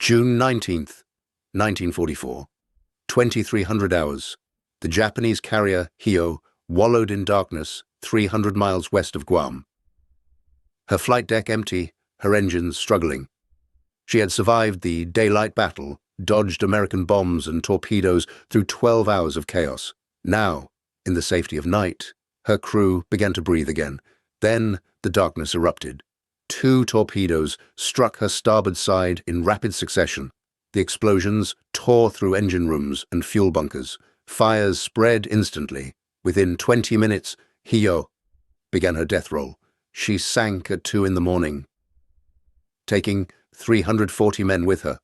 June 19th, 1944. 2300 hours. The Japanese carrier Hio wallowed in darkness 300 miles west of Guam. Her flight deck empty, her engines struggling. She had survived the daylight battle, dodged American bombs and torpedoes through 12 hours of chaos. Now, in the safety of night, her crew began to breathe again. Then the darkness erupted. 2 torpedoes struck her starboard side in rapid succession. The explosions tore through engine rooms and fuel bunkers. Fires spread instantly. Within 20 minutes, Hio began her death roll. She sank at 2 in the morning, taking 340 men with her.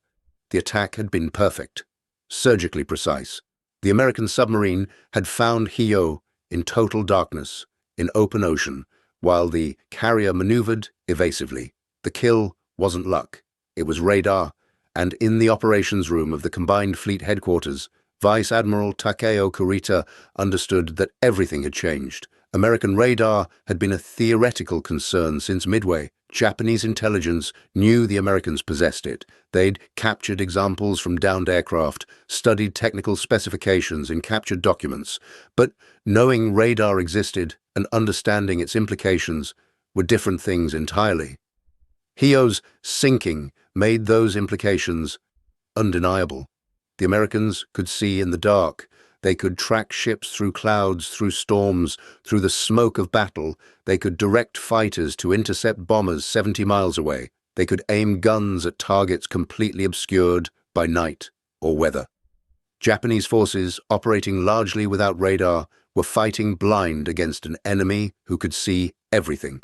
The attack had been perfect, surgically precise. The American submarine had found Hio in total darkness, in open ocean, while the carrier maneuvered evasively. The kill wasn't luck, it was radar, and in the operations room of the Combined Fleet Headquarters, Vice Admiral Takeo Kurita understood that everything had changed. American radar had been a theoretical concern since Midway. Japanese intelligence knew the Americans possessed it. They'd captured examples from downed aircraft, studied technical specifications in captured documents. But knowing radar existed and understanding its implications were different things entirely. Hio's sinking made those implications undeniable. The Americans could see in the dark. They could track ships through clouds, through storms, through the smoke of battle. They could direct fighters to intercept bombers 70 miles away. They could aim guns at targets completely obscured by night or weather. Japanese forces, operating largely without radar, were fighting blind against an enemy who could see everything.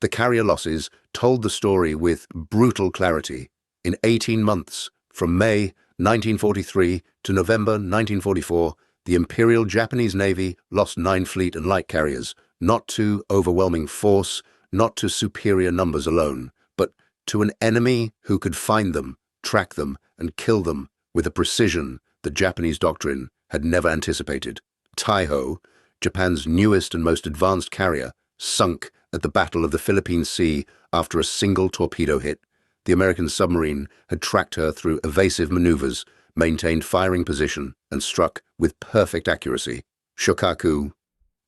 The carrier losses told the story with brutal clarity. In 18 months, from May 1943 to November 1944, the Imperial Japanese Navy lost 9 fleet and light carriers, not to overwhelming force, not to superior numbers alone, but to an enemy who could find them, track them, and kill them with a precision that Japanese doctrine had never anticipated. Taiho, Japan's newest and most advanced carrier, sunk at the Battle of the Philippine Sea after a single torpedo hit. The American submarine had tracked her through evasive maneuvers, maintained firing position, and struck with perfect accuracy. Shokaku,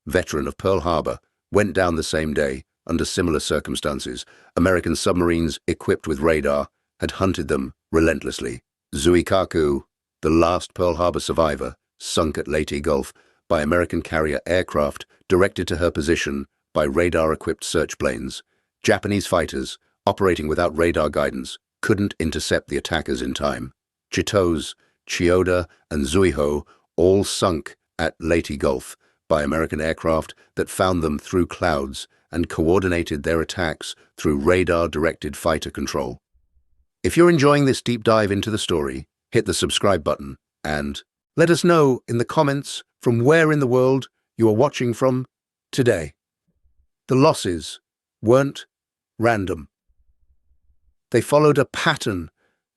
veteran of Pearl Harbor, went down the same day under similar circumstances. American submarines equipped with radar had hunted them relentlessly. Zuikaku, the last Pearl Harbor survivor, sunk at Leyte Gulf by American carrier aircraft directed to her position by radar-equipped search planes. Japanese fighters, operating without radar guidance, couldn't intercept the attackers in time. Chitose, Chiyoda, and Zuiho all sunk at Leyte Gulf by American aircraft that found them through clouds and coordinated their attacks through radar-directed fighter control. If you're enjoying this deep dive into the story, hit the subscribe button and let us know in the comments from where in the world you are watching from today. The losses weren't random. They followed a pattern.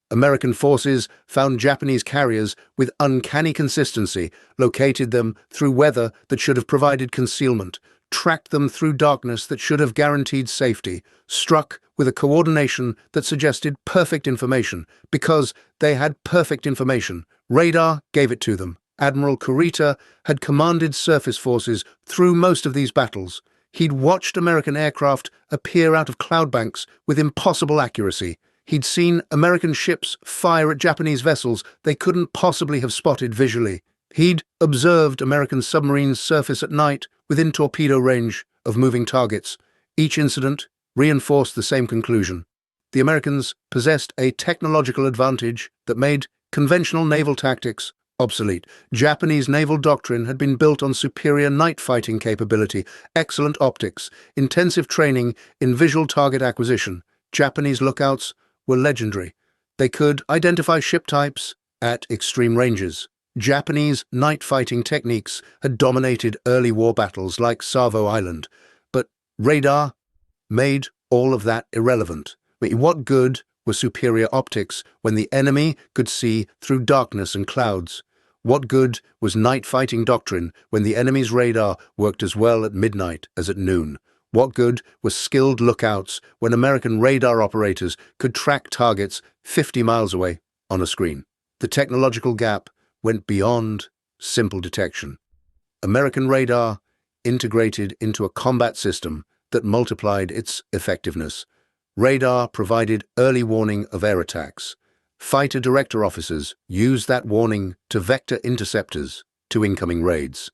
American forces found Japanese carriers with uncanny consistency, located them through weather that should have provided concealment, tracked them through darkness that should have guaranteed safety, struck with a coordination that suggested perfect information. Because they had perfect information, radar gave it to them. Admiral Kurita had commanded surface forces through most of these battles. He'd watched American aircraft appear out of cloud banks with impossible accuracy. He'd seen American ships fire at Japanese vessels they couldn't possibly have spotted visually. He'd observed American submarines surface at night within torpedo range of moving targets. Each incident reinforced the same conclusion. The Americans possessed a technological advantage that made conventional naval tactics obsolete. Japanese naval doctrine had been built on superior night fighting capability, excellent optics, intensive training in visual target acquisition. Japanese lookouts were legendary. They could identify ship types at extreme ranges. Japanese night fighting techniques had dominated early war battles like Savo Island, but radar made all of that irrelevant. What good were superior optics when the enemy could see through darkness and clouds? What good was night fighting doctrine when the enemy's radar worked as well at midnight as at noon? What good was skilled lookouts when American radar operators could track targets 50 miles away? on a screen. The technological gap went beyond simple detection. American radar integrated into a combat system that multiplied its effectiveness. Radar provided early warning of air attacks. Fighter director officers used that warning to vector interceptors to incoming raids.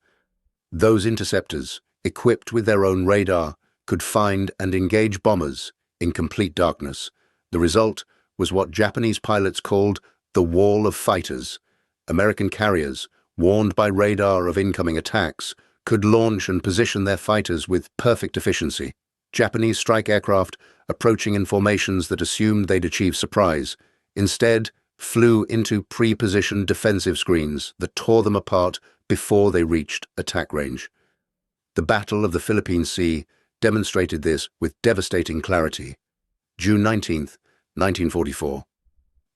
Those interceptors, equipped with their own radar, could find and engage bombers in complete darkness. The result was what Japanese pilots called the wall of fighters. American carriers, warned by radar of incoming attacks, could launch and position their fighters with perfect efficiency. Japanese strike aircraft, approaching in formations that assumed they'd achieve surprise, instead flew into pre-positioned defensive screens that tore them apart before they reached attack range. The Battle of the Philippine Sea demonstrated this with devastating clarity. June 19, 1944.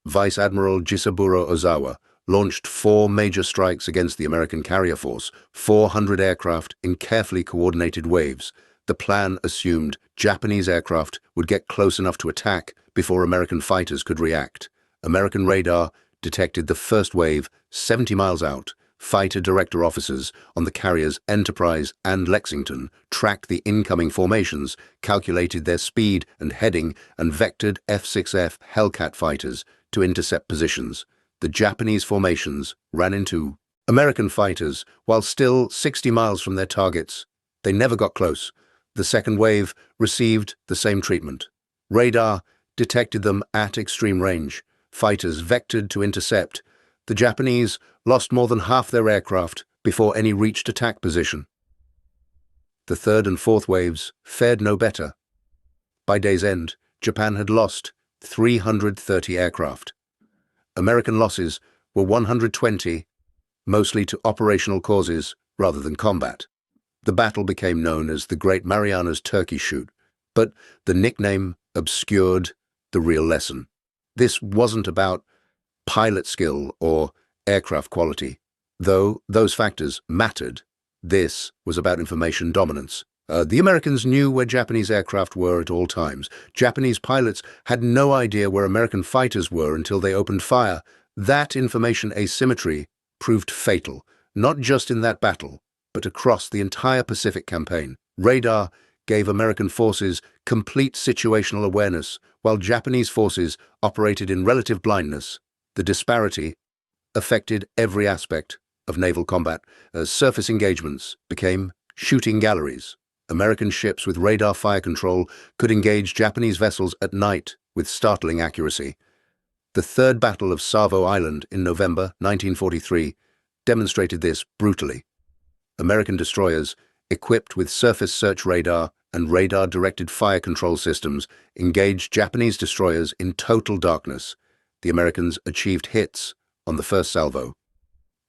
Vice Admiral Jisaburo Ozawa launched 4 major strikes against the American carrier force, 400 aircraft in carefully coordinated waves. The plan assumed Japanese aircraft would get close enough to attack before American fighters could react. American radar detected the first wave 70 miles out. Fighter director officers on the carriers Enterprise and Lexington tracked the incoming formations, calculated their speed and heading, and vectored F-6F Hellcat fighters to intercept positions. The Japanese formations ran into American fighters while still 60 miles from their targets. They never got close. The second wave received the same treatment. Radar detected them at extreme range. Fighters vectored to intercept. The Japanese lost more than half their aircraft before any reached attack position. The third and fourth waves fared no better. By day's end, Japan had lost 330 aircraft. American losses were 120, mostly to operational causes rather than combat. The battle became known as the Great Marianas Turkey Shoot, but the nickname obscured the real lesson. This wasn't about pilot skill or aircraft quality. Though those factors mattered, this was about information dominance. The Americans knew where Japanese aircraft were at all times. Japanese pilots had no idea where American fighters were until they opened fire. That information asymmetry proved fatal, not just in that battle, but across the entire Pacific campaign. Radar gave American forces complete situational awareness, while Japanese forces operated in relative blindness. The disparity affected every aspect of naval combat. Surface engagements became shooting galleries. American ships with radar fire control could engage Japanese vessels at night with startling accuracy. The Third Battle of Savo Island in November 1943 demonstrated this brutally. American destroyers, equipped with surface search radar and radar-directed fire control systems, engaged Japanese destroyers in total darkness. The Americans achieved hits on the first salvo.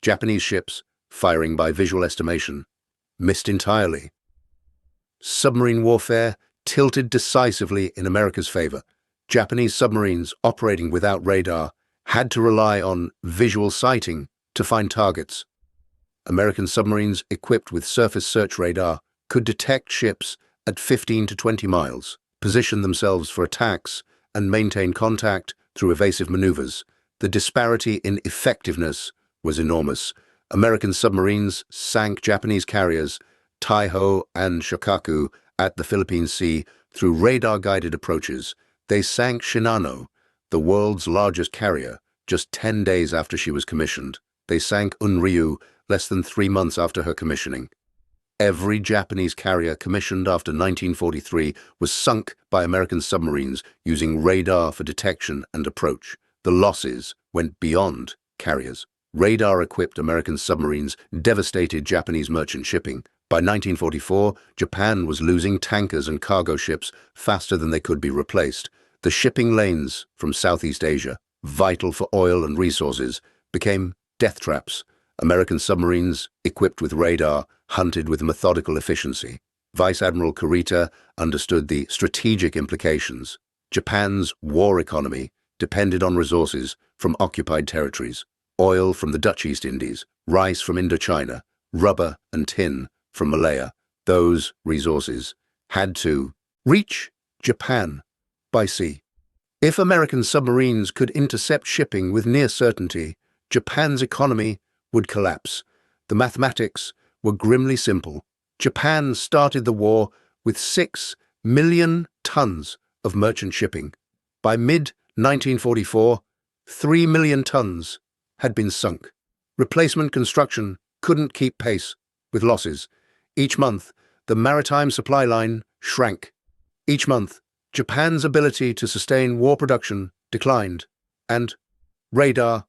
Japanese ships, firing by visual estimation, missed entirely. Submarine warfare tilted decisively in America's favor. Japanese submarines operating without radar had to rely on visual sighting to find targets. American submarines equipped with surface search radar could detect ships at 15 to 20 miles, position themselves for attacks, and maintain contact through evasive maneuvers. The disparity in effectiveness was enormous. American submarines sank Japanese carriers Taiho and Shokaku at the Philippine Sea through radar-guided approaches. They sank Shinano, the world's largest carrier, just 10 days after she was commissioned. They sank Unryu less than 3 months after her commissioning. Every Japanese carrier commissioned after 1943 was sunk by American submarines using radar for detection and approach. The losses went beyond carriers. Radar-equipped American submarines devastated Japanese merchant shipping. By 1944, Japan was losing tankers and cargo ships faster than they could be replaced. The shipping lanes from Southeast Asia, vital for oil and resources, became death traps. American submarines, equipped with radar, hunted with methodical efficiency. Vice Admiral Kurita understood the strategic implications. Japan's war economy depended on resources from occupied territories. Oil from the Dutch East Indies, rice from Indochina, rubber and tin from Malaya. Those resources had to reach Japan by sea. If American submarines could intercept shipping with near certainty, Japan's economy would collapse. The mathematics were grimly simple. Japan started the war with 6 million tons of merchant shipping. By mid-1944, 3 million tons had been sunk. Replacement construction couldn't keep pace with losses. Each month, the maritime supply line shrank. Each month, Japan's ability to sustain war production declined, and radar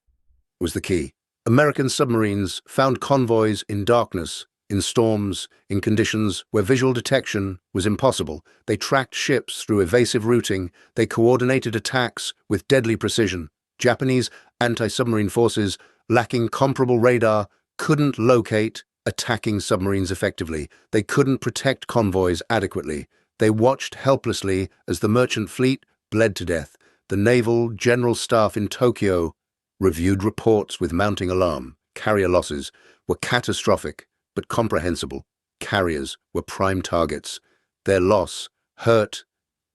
was the key. American submarines found convoys in darkness, in storms, in conditions where visual detection was impossible. They tracked ships through evasive routing. They coordinated attacks with deadly precision. Japanese anti-submarine forces, lacking comparable radar, couldn't locate attacking submarines effectively. They couldn't protect convoys adequately. They watched helplessly as the merchant fleet bled to death. The Naval General Staff in Tokyo reviewed reports with mounting alarm. Carrier losses were catastrophic but comprehensible. Carriers were prime targets. Their loss hurt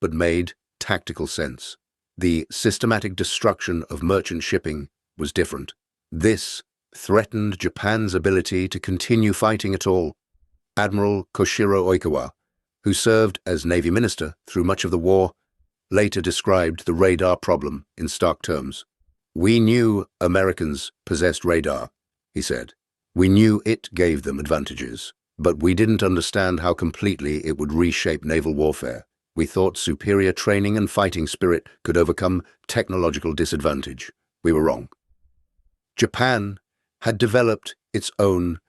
but made tactical sense. The systematic destruction of merchant shipping was different. This threatened Japan's ability to continue fighting at all. Admiral Koshiro Oikawa, who served as Navy Minister through much of the war, later described the radar problem in stark terms. "We knew Americans possessed radar," he said. "We knew it gave them advantages, but we didn't understand how completely it would reshape naval warfare. We thought superior training and fighting spirit could overcome technological disadvantage. We were wrong." Japan had developed its own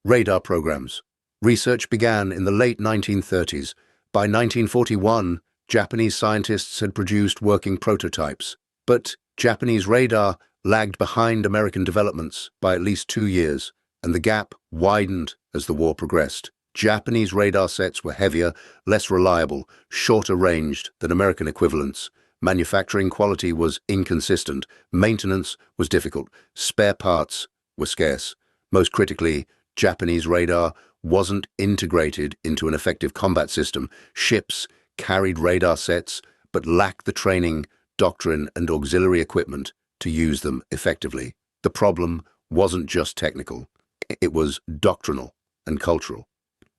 radar programs. Research began in the late 1930s. By 1941, Japanese scientists had produced working prototypes, but Japanese radar lagged behind American developments by at least 2 years, and the gap widened as the war progressed. Japanese radar sets were heavier, less reliable, shorter ranged than American equivalents. Manufacturing quality was inconsistent, maintenance was difficult, spare parts were scarce. Most critically, Japanese radar wasn't integrated into an effective combat system. Ships carried radar sets, but lacked the training, doctrine, and auxiliary equipment to use them effectively. The problem wasn't just technical, it was doctrinal and cultural.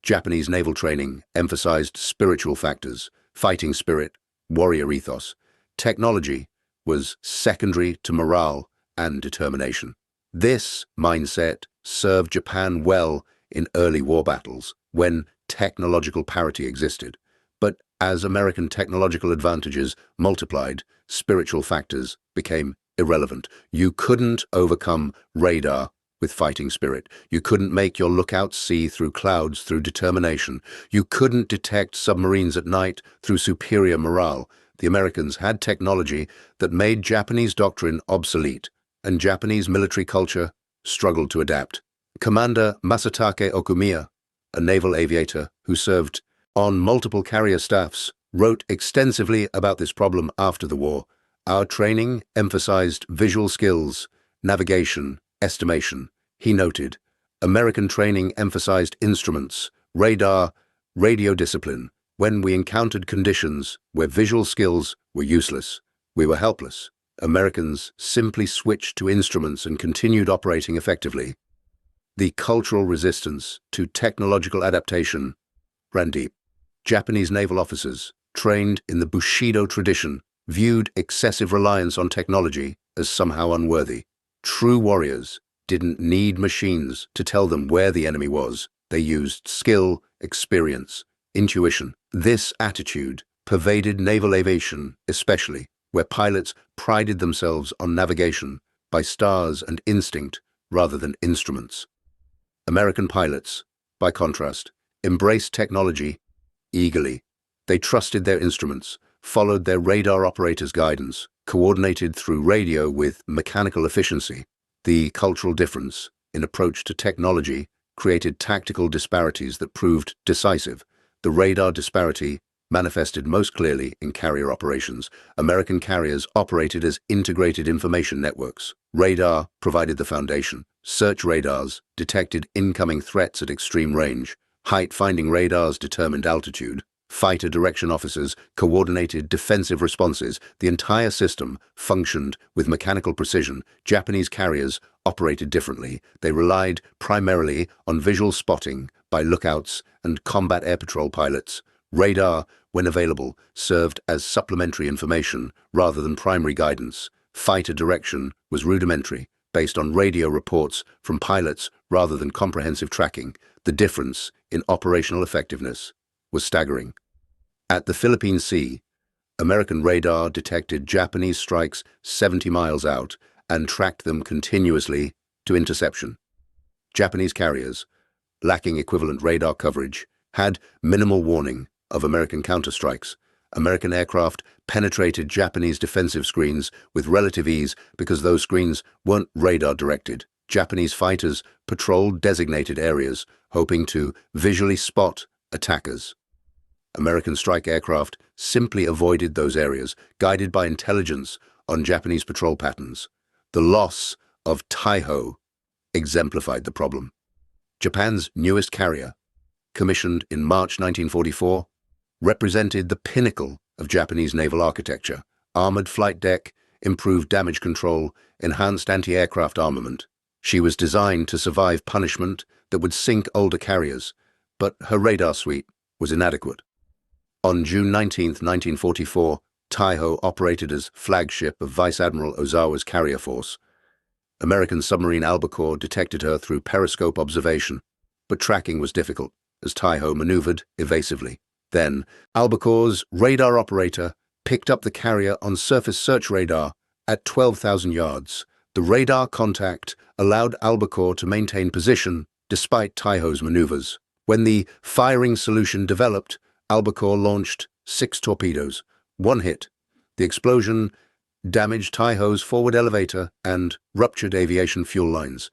Japanese naval training emphasized spiritual factors, fighting spirit, warrior ethos. Technology was secondary to morale and determination. This mindset served Japan well in early war battles, when technological parity existed. But as American technological advantages multiplied, spiritual factors became irrelevant. You couldn't overcome radar with fighting spirit. You couldn't make your lookouts see through clouds through determination. You couldn't detect submarines at night through superior morale. The Americans had technology that made Japanese doctrine obsolete, and Japanese military culture struggled to adapt. Commander Masatake Okumiya, a naval aviator who served on multiple carrier staffs, wrote extensively about this problem after the war. "Our training emphasized visual skills, navigation, estimation," he noted. "American training emphasized instruments, radar, radio discipline. When we encountered conditions where visual skills were useless, we were helpless. Americans simply switched to instruments and continued operating effectively." The cultural resistance to technological adaptation ran deep. Japanese naval officers, trained in the Bushido tradition, viewed excessive reliance on technology as somehow unworthy. True warriors didn't need machines to tell them where the enemy was. They used skill, experience, intuition. This attitude pervaded naval aviation, especially where pilots prided themselves on navigation by stars and instinct rather than instruments. American pilots, by contrast, embraced technology eagerly. They trusted their instruments, followed their radar operators' guidance, coordinated through radio with mechanical efficiency. The cultural difference in approach to technology created tactical disparities that proved decisive. The radar disparity manifested most clearly in carrier operations. American carriers operated as integrated information networks. Radar provided the foundation. Search radars detected incoming threats at extreme range. Height-finding radars determined altitude. Fighter direction officers coordinated defensive responses. The entire system functioned with mechanical precision. Japanese carriers operated differently. They relied primarily on visual spotting by lookouts and combat air patrol pilots. Radar, when available, served as supplementary information rather than primary guidance. Fighter direction was rudimentary, based on radio reports from pilots rather than comprehensive tracking. The difference in operational effectiveness was staggering. At the Philippine Sea, American radar detected Japanese strikes 70 miles out and tracked them continuously to interception. Japanese carriers, lacking equivalent radar coverage, had minimal warning of American counterstrikes. American aircraft penetrated Japanese defensive screens with relative ease because those screens weren't radar-directed. Japanese fighters patrolled designated areas, hoping to visually spot attackers. American strike aircraft simply avoided those areas, guided by intelligence on Japanese patrol patterns. The loss of Taiho exemplified the problem. Japan's newest carrier, commissioned in March 1944, represented the pinnacle of Japanese naval architecture. Armored flight deck, improved damage control, enhanced anti-aircraft armament. She was designed to survive punishment that would sink older carriers, but her radar suite was inadequate. On June 19, 1944, Taiho operated as flagship of Vice Admiral Ozawa's carrier force. American submarine Albacore detected her through periscope observation, but tracking was difficult as Taiho maneuvered evasively. Then, Albacore's radar operator picked up the carrier on surface search radar at 12,000 yards. The radar contact allowed Albacore to maintain position despite Taiho's maneuvers. When the firing solution developed, Albacore launched 6 torpedoes. One hit. The explosion damaged Taiho's forward elevator and ruptured aviation fuel lines.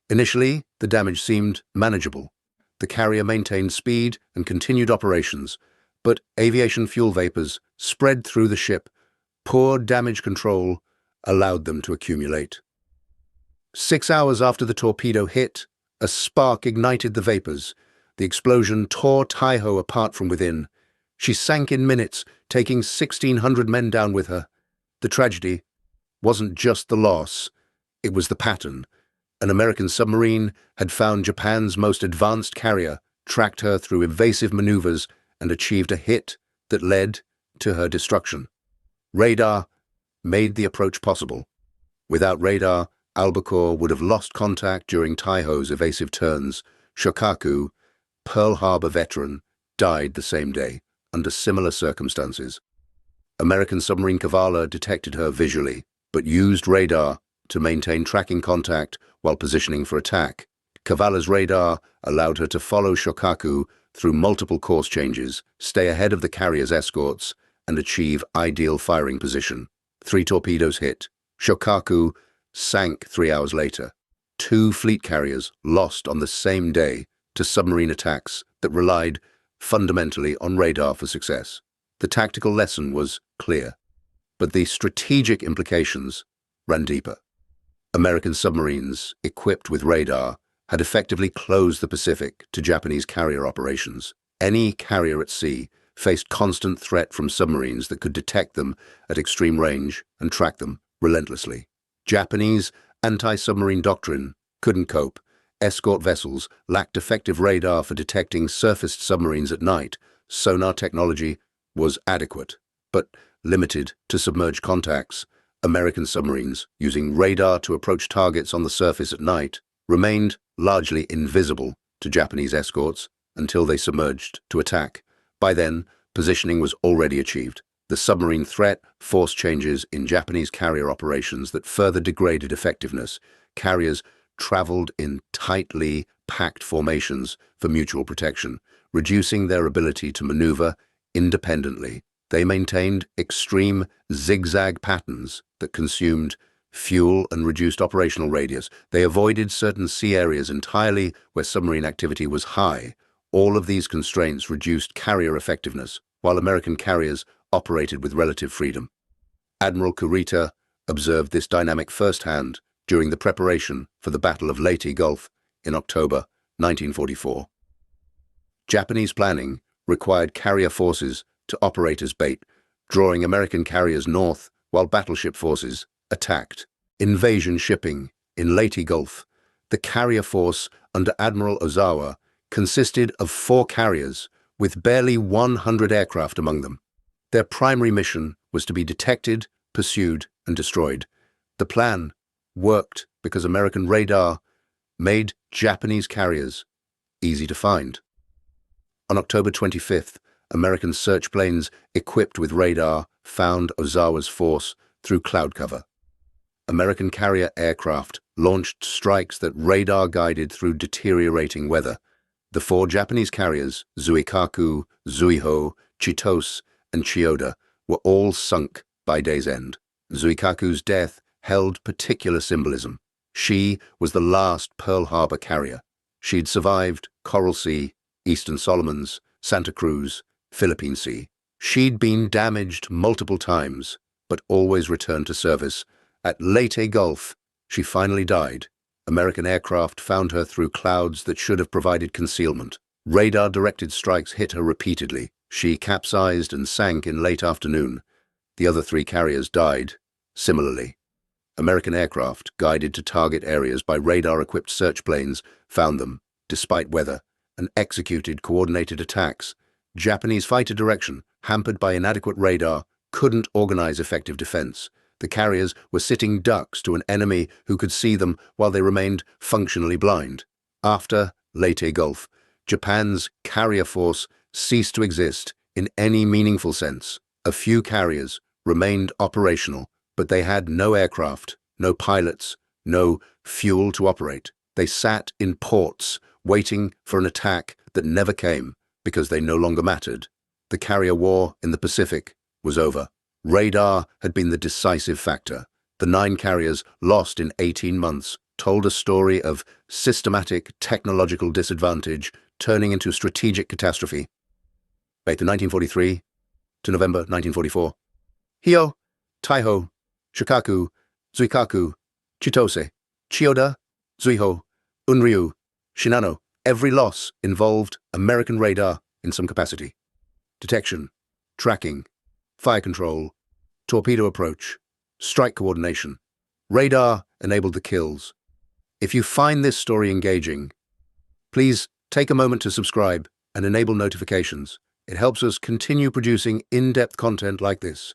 Initially, the damage seemed manageable. The carrier maintained speed and continued operations, but aviation fuel vapors spread through the ship. Poor damage control allowed them to accumulate. 6 hours after the torpedo hit, a spark ignited the vapors. The explosion tore Taiho apart from within. She sank in minutes, taking 1,600 men down with her. The tragedy wasn't just the loss, it was the pattern. An American submarine had found Japan's most advanced carrier, tracked her through evasive maneuvers, and achieved a hit that led to her destruction. Radar made the approach possible. Without radar, Albacore would have lost contact during Taiho's evasive turns. Shokaku, Pearl Harbor veteran, died the same day, under similar circumstances. American submarine Kavala detected her visually, but used radar to maintain tracking contact while positioning for attack. Kavala's radar allowed her to follow Shokaku through multiple course changes, stay ahead of the carrier's escorts, and achieve ideal firing position. 3 torpedoes hit. Shokaku sank 3 hours later. 2 fleet carriers lost on the same day to submarine attacks that relied fundamentally on radar for success. The tactical lesson was clear, but the strategic implications ran deeper. American submarines, equipped with radar, had effectively closed the Pacific to Japanese carrier operations. Any carrier at sea faced constant threat from submarines that could detect them at extreme range and track them relentlessly. Japanese anti-submarine doctrine couldn't cope. Escort vessels lacked effective radar for detecting surfaced submarines at night. Sonar technology was adequate, but limited to submerged contacts. American submarines, using radar to approach targets on the surface at night, remained largely invisible to Japanese escorts until they submerged to attack. By then, positioning was already achieved. The submarine threat forced changes in Japanese carrier operations that further degraded effectiveness. Carriers traveled in tightly packed formations for mutual protection, reducing their ability to maneuver independently. They maintained extreme zigzag patterns that consumed fuel and reduced operational radius. They avoided certain sea areas entirely where submarine activity was high. All of these constraints reduced carrier effectiveness, while American carriers operated with relative freedom. Admiral Kurita observed this dynamic firsthand during the preparation for the Battle of Leyte Gulf in October 1944. Japanese planning required carrier forces to operate as bait, drawing American carriers north while battleship forces attacked. Invasion shipping in Leyte Gulf. The carrier force under Admiral Ozawa consisted of 4 carriers with barely 100 aircraft among them. Their primary mission was to be detected, pursued, and destroyed. The plan worked because American radar made Japanese carriers easy to find. On October 25th, American search planes equipped with radar found Ozawa's force through cloud cover. American carrier aircraft launched strikes that radar guided through deteriorating weather. The 4 Japanese carriers, Zuikaku, Zuiho, Chitose, and Chiyoda, were all sunk by day's end. Zuikaku's death held particular symbolism. She was the last Pearl Harbor carrier. She'd survived Coral Sea, Eastern Solomons, Santa Cruz, Philippine Sea. She'd been damaged multiple times, but always returned to service. At Leyte Gulf, she finally died. American aircraft found her through clouds that should have provided concealment. Radar-directed strikes hit her repeatedly. She capsized and sank in late afternoon. The other 3 carriers died similarly. American aircraft, guided to target areas by radar-equipped search planes, found them, despite weather, and executed coordinated attacks. Japanese fighter direction, hampered by inadequate radar, couldn't organize effective defense. The carriers were sitting ducks to an enemy who could see them while they remained functionally blind. After Leyte Gulf, Japan's carrier force ceased to exist in any meaningful sense. A few carriers remained operational, but they had no aircraft, no pilots, no fuel to operate. They sat in ports, waiting for an attack that never came because they no longer mattered. The carrier war in the Pacific was over. Radar had been the decisive factor. The 9 carriers, lost in 18 months, told a story of systematic technological disadvantage turning into strategic catastrophe. Back to 1943 to November 1944. Hio, Taiho, Shikaku, Zuikaku, Chitose, Chiyoda, Zuiho, Unryu, Shinano. Every loss involved American radar in some capacity. Detection, tracking, fire control, torpedo approach, strike coordination. Radar enabled the kills. If you find this story engaging, please take a moment to subscribe and enable notifications. It helps us continue producing in-depth content like this.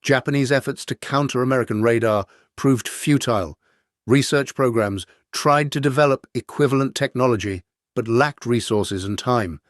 Japanese efforts to counter American radar proved futile. Research programs tried to develop equivalent technology but lacked resources and time.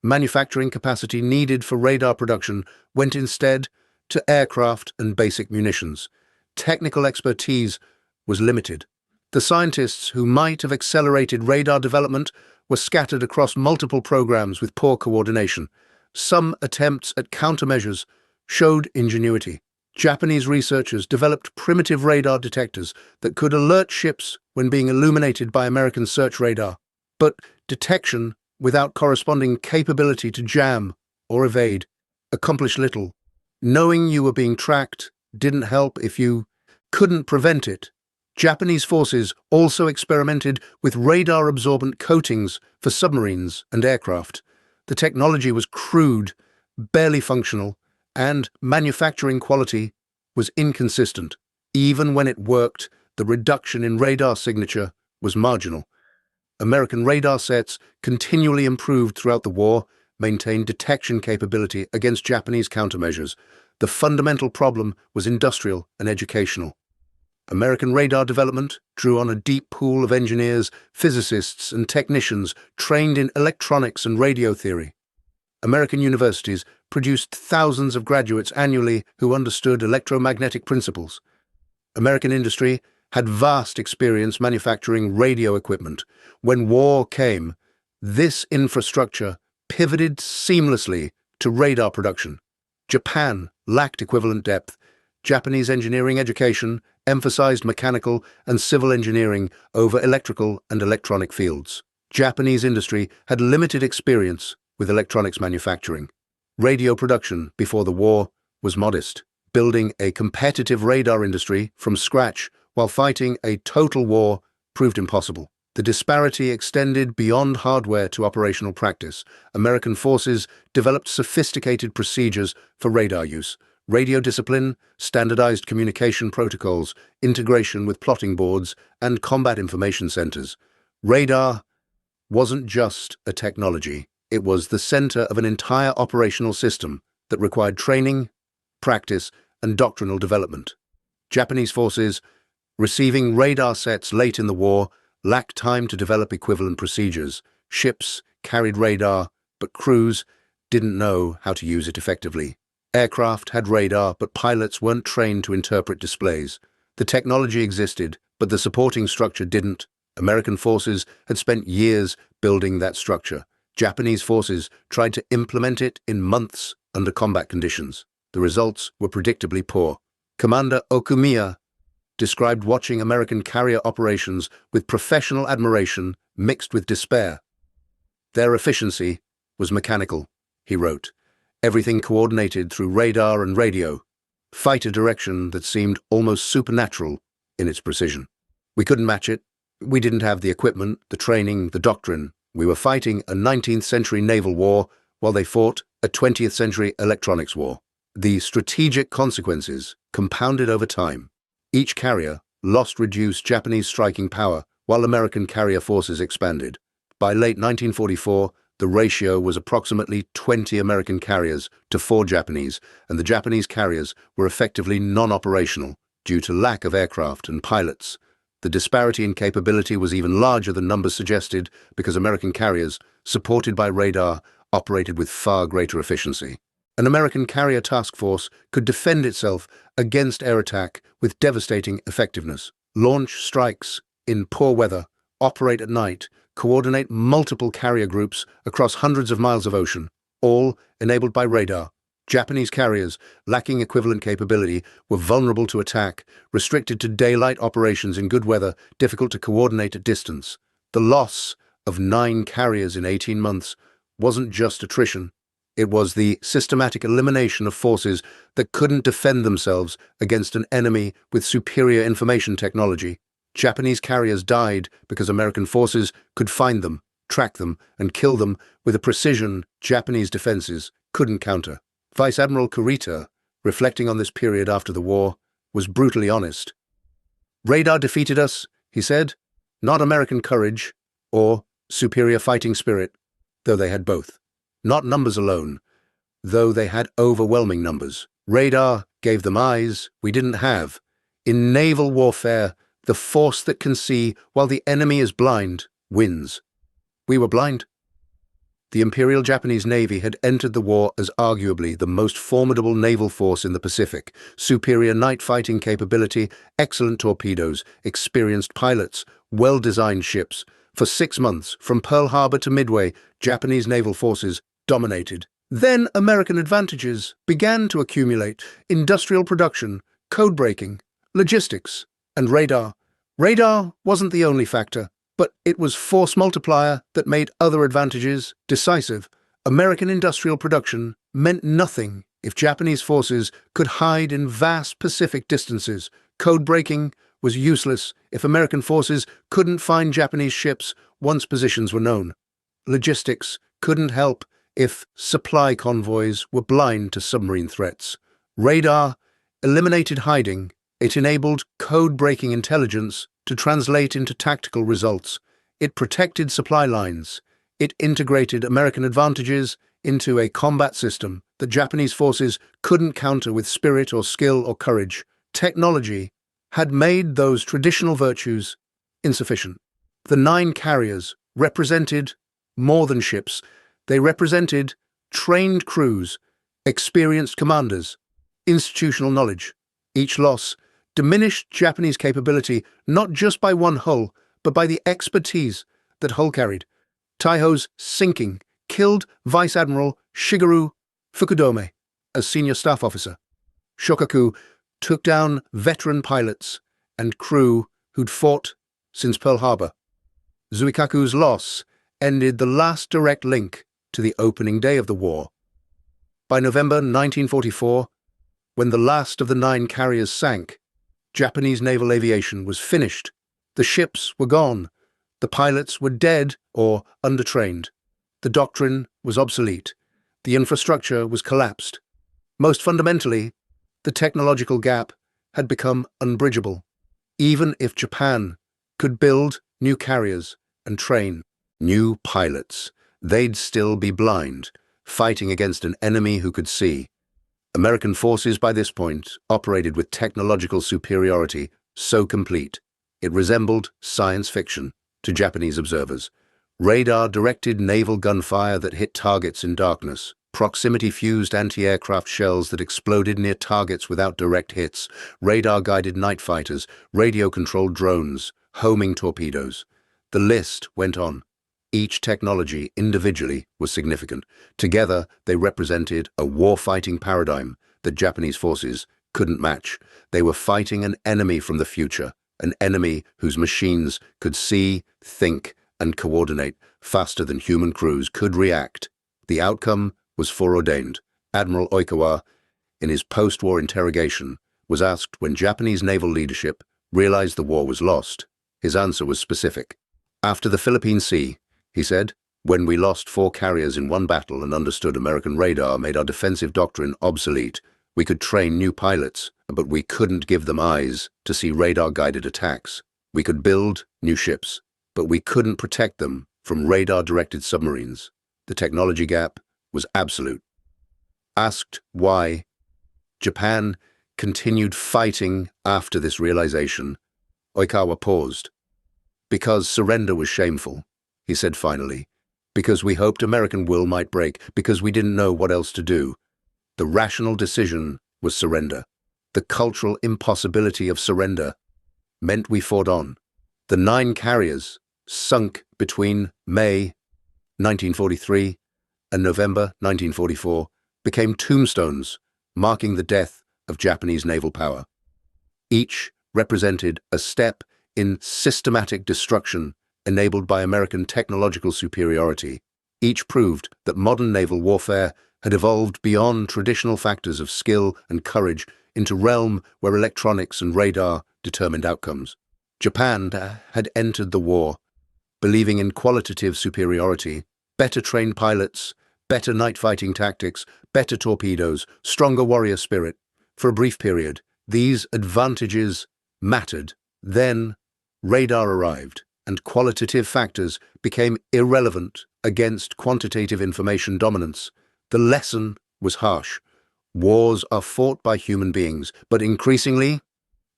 Manufacturing capacity needed for radar production went instead to aircraft and basic munitions. Technical expertise was limited. The scientists who might have accelerated radar development were scattered across multiple programs with poor coordination. Some attempts at countermeasures showed ingenuity. Japanese researchers developed primitive radar detectors that could alert ships when being illuminated by American search radar. But detection without corresponding capability to jam or evade accomplished little. Knowing you were being tracked didn't help if you couldn't prevent it. Japanese forces also experimented with radar-absorbent coatings for submarines and aircraft. The technology was crude, barely functional, and manufacturing quality was inconsistent. Even when it worked, the reduction in radar signature was marginal. American radar sets continually improved throughout the war, maintained detection capability against Japanese countermeasures. The fundamental problem was industrial and educational. American radar development drew on a deep pool of engineers, physicists, and technicians trained in electronics and radio theory. American universities produced thousands of graduates annually who understood electromagnetic principles. American industry had vast experience manufacturing radio equipment. When war came, this infrastructure pivoted seamlessly to radar production. Japan lacked equivalent depth. Japanese engineering education emphasized mechanical and civil engineering over electrical and electronic fields. Japanese industry had limited experience with electronics manufacturing. Radio production before the war was modest. Building a competitive radar industry from scratch while fighting a total war proved impossible. The disparity extended beyond hardware to operational practice. American forces developed sophisticated procedures for radar use, radio discipline, standardized communication protocols, integration with plotting boards, and combat information centers. Radar wasn't just a technology. It was the center of an entire operational system that required training, practice, and doctrinal development. Japanese forces, receiving radar sets late in the war, lacked time to develop equivalent procedures. Ships carried radar, but crews didn't know how to use it effectively. Aircraft had radar, but pilots weren't trained to interpret displays. The technology existed, but the supporting structure didn't. American forces had spent years building that structure. Japanese forces tried to implement it in months under combat conditions. The results were predictably poor. Commander Okumiya described watching American carrier operations with professional admiration mixed with despair. Their efficiency was mechanical, he wrote. Everything coordinated through radar and radio. Fighter direction that seemed almost supernatural in its precision. We couldn't match it. We didn't have the equipment, the training, the doctrine. We were fighting a 19th century naval war while they fought a 20th century electronics war. The strategic consequences compounded over time. Each carrier reduced Japanese striking power while American carrier forces expanded. By late 1944, the ratio was approximately 20 American carriers to 4 Japanese, and the Japanese carriers were effectively non-operational due to lack of aircraft and pilots. The disparity in capability was even larger than numbers suggested because American carriers, supported by radar, operated with far greater efficiency. An American carrier task force could defend itself against air attack with devastating effectiveness, launch strikes in poor weather, operate at night, coordinate multiple carrier groups across hundreds of miles of ocean, all enabled by radar. Japanese carriers, lacking equivalent capability, were vulnerable to attack, restricted to daylight operations in good weather, difficult to coordinate at distance. The loss of 9 carriers in 18 months wasn't just attrition. It was the systematic elimination of forces that couldn't defend themselves against an enemy with superior information technology. Japanese carriers died because American forces could find them, track them, and kill them with a precision Japanese defenses couldn't counter. Vice Admiral Kurita, reflecting on this period after the war, was brutally honest. "Radar defeated us," he said, "not American courage or superior fighting spirit, though they had both. Not numbers alone, though they had overwhelming numbers. Radar gave them eyes we didn't have. In naval warfare, the force that can see while the enemy is blind wins. We were blind." The Imperial Japanese Navy had entered the war as arguably the most formidable naval force in the Pacific. Superior night fighting capability, excellent torpedoes, experienced pilots, well-designed ships. For 6 months, from Pearl Harbor to Midway, Japanese naval forces dominated. Then American advantages began to accumulate: industrial production, code breaking, logistics, and radar. Radar wasn't the only factor, but it was force multiplier that made other advantages decisive. American industrial production meant nothing if Japanese forces could hide in vast Pacific distances. Code breaking was useless if American forces couldn't find Japanese ships once positions were known. Logistics couldn't help if supply convoys were blind to submarine threats. Radar eliminated hiding. It enabled code-breaking intelligence to translate into tactical results. It protected supply lines. It integrated American advantages into a combat system that Japanese forces couldn't counter with spirit or skill or courage. Technology had made those traditional virtues insufficient. The 9 carriers represented more than ships. They represented trained crews, experienced commanders, institutional knowledge. Each loss diminished Japanese capability not just by one hull, but by the expertise that hull carried. Taiho's sinking killed Vice Admiral Shigeru Fukudome as senior staff officer. Shokaku took down veteran pilots and crew who'd fought since Pearl Harbor. Zuikaku's loss ended the last direct link to the opening day of the war. By November 1944, when the last of the 9 carriers sank, Japanese naval aviation was finished. The ships were gone. The pilots were dead or undertrained. The doctrine was obsolete. The infrastructure was collapsed. Most fundamentally, the technological gap had become unbridgeable. Even if Japan could build new carriers and train new pilots, they'd still be blind, fighting against an enemy who could see. American forces by this point operated with technological superiority so complete it resembled science fiction to Japanese observers. Radar-directed naval gunfire that hit targets in darkness, proximity-fused anti-aircraft shells that exploded near targets without direct hits, radar-guided night fighters, radio-controlled drones, homing torpedoes. The list went on. Each technology individually was significant. Together, they represented a war-fighting paradigm that Japanese forces couldn't match. They were fighting an enemy from the future, an enemy whose machines could see, think, and coordinate faster than human crews could react. The outcome was foreordained. Admiral Oikawa, in his post-war interrogation, was asked when Japanese naval leadership realized the war was lost. His answer was specific. After the Philippine Sea, he said, when we lost 4 carriers in one battle and understood American radar made our defensive doctrine obsolete, we could train new pilots, but we couldn't give them eyes to see radar-guided attacks. We could build new ships, but we couldn't protect them from radar-directed submarines. The technology gap was absolute. Asked why, Japan continued fighting after this realization, Oikawa paused. Because surrender was shameful, he said finally. Because we hoped American will might break, because we didn't know what else to do. The rational decision was surrender. The cultural impossibility of surrender meant we fought on. The 9 carriers sunk between May 1943 and November 1944 became tombstones marking the death of Japanese naval power. Each represented a step in systematic destruction enabled by American technological superiority. Each proved that modern naval warfare had evolved beyond traditional factors of skill and courage into a realm where electronics and radar determined outcomes. Japan had entered the war believing in qualitative superiority, better trained pilots, better night fighting tactics, better torpedoes, stronger warrior spirit. For a brief period, these advantages mattered. Then, radar arrived, and qualitative factors became irrelevant against quantitative information dominance. The lesson was harsh. Wars are fought by human beings, but increasingly,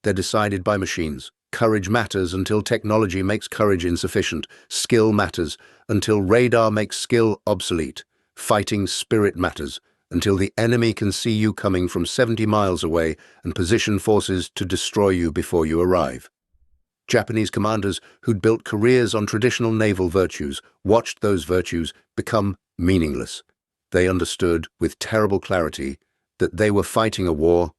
they're decided by machines. Courage matters until technology makes courage insufficient. Skill matters until radar makes skill obsolete. Fighting spirit matters until the enemy can see you coming from 70 miles away and position forces to destroy you before you arrive. Japanese commanders who'd built careers on traditional naval virtues watched those virtues become meaningless. They understood with terrible clarity that they were fighting a war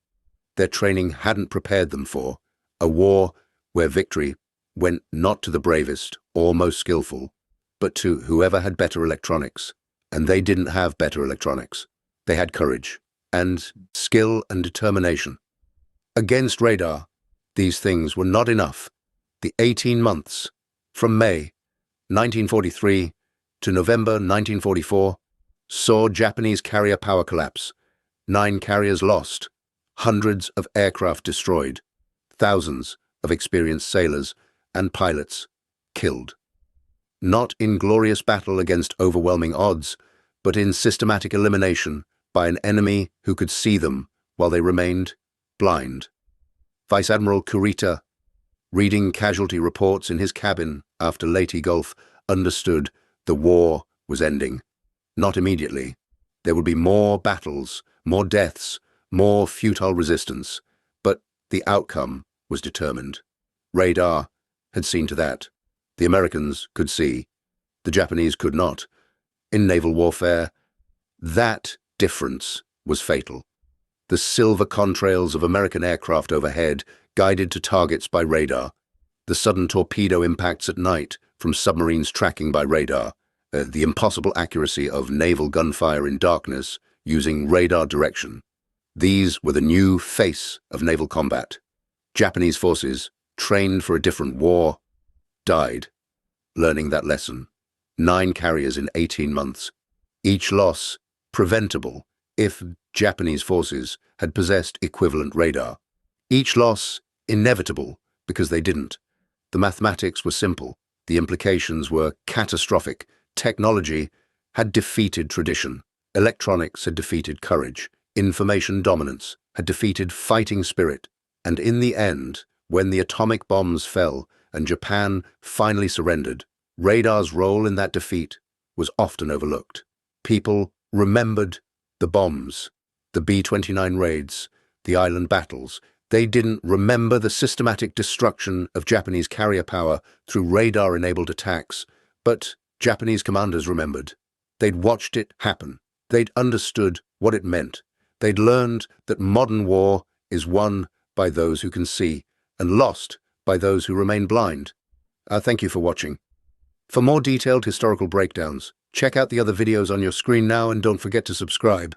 their training hadn't prepared them for, a war where victory went not to the bravest or most skillful, but to whoever had better electronics. And they didn't have better electronics. They had courage and skill and determination. Against radar, these things were not enough. The 18 months from May 1943 to November 1944 saw Japanese carrier power collapse, 9 carriers lost, hundreds of aircraft destroyed, thousands of experienced sailors and pilots killed. Not in glorious battle against overwhelming odds, but in systematic elimination by an enemy who could see them while they remained blind. Vice Admiral Kurita, reading casualty reports in his cabin after Leyte Gulf, understood the war was ending. Not immediately. There would be more battles, more deaths, more futile resistance, but the outcome was determined. Radar had seen to that. The Americans could see. The Japanese could not. In naval warfare, that difference was fatal. The silver contrails of American aircraft overhead, guided to targets by radar. The sudden torpedo impacts at night from submarines tracking by radar. The impossible accuracy of naval gunfire in darkness using radar direction. These were the new face of naval combat. Japanese forces, trained for a different war, died. learning that lesson. 9 carriers in 18 months. Each loss preventable if Japanese forces had possessed equivalent radar. Each loss inevitable because they didn't. The mathematics were simple. The implications were catastrophic. Technology had defeated tradition. Electronics had defeated courage. Information dominance had defeated fighting spirit. And in the end, when the atomic bombs fell and Japan finally surrendered, radar's role in that defeat was often overlooked. People remembered the bombs, the B-29 raids, the island battles. They didn't remember the systematic destruction of Japanese carrier power through radar-enabled attacks, but Japanese commanders remembered. They'd watched it happen. They'd understood what it meant. They'd learned that modern war is won by those who can see and lost by those who remain blind. Thank you for watching. For more detailed historical breakdowns, check out the other videos on your screen now and don't forget to subscribe.